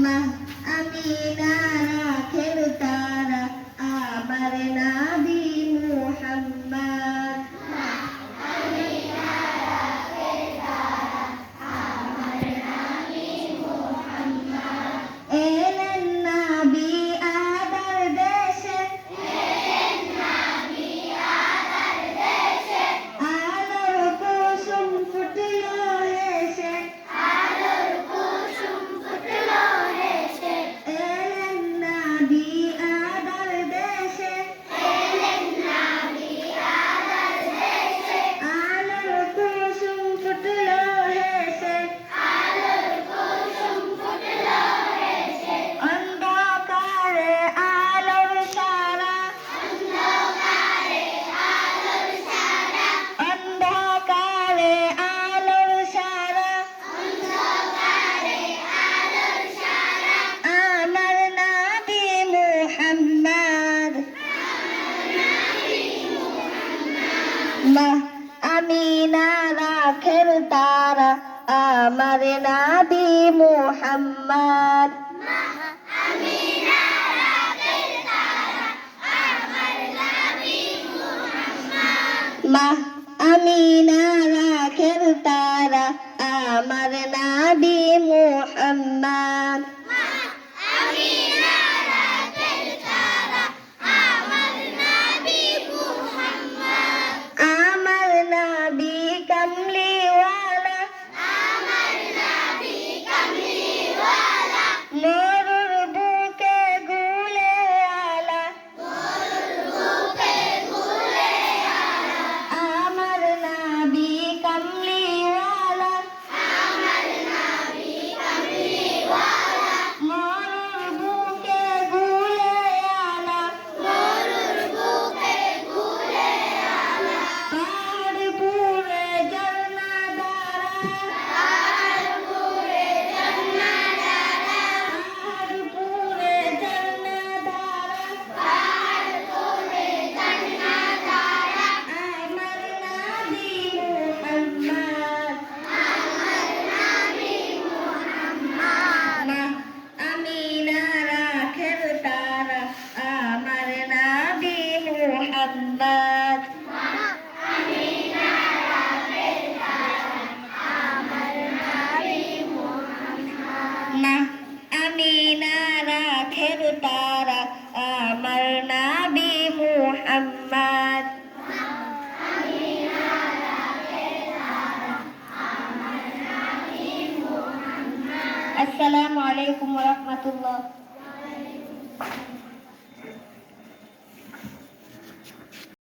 মা আমিনা রাখের তারা আমার নবী মুহাম্মদ এলেন নবী আদর দেশে আলোর কুসুম ফুটলো হেসে এলেন নবী আদর দেশে আলোর কুসুম ফুটলো হেসে অন্ধকারে আলোর সারা অন্ধকারে আলোর সারা আমার নবী মুহাম্মদ মা আমিনা রাখের তারা আমার নবী মুহাম্মদ মা আমিনা রাখের তারা আমার নবী মুহাম্মদ আমার নবী কমলিওয়ালা মরুর বুকে গুলে আলা আমার নবী কমলিওয়ালা মরুর বুকে গুলে আলা পাহাড় পুরে ঝরনা ধারা পাহাড় পুরে ঝরনা ধারা আমার নবী মুহাম্মদ মা আমিনা রাখের তারা আমার নবী মুহাম্মদ মা আমিনা রাখের তারা আমার নবী মুহাম্মদ আসসালামু আলাইকুম ওয়া রাহমাতুল্লাহ।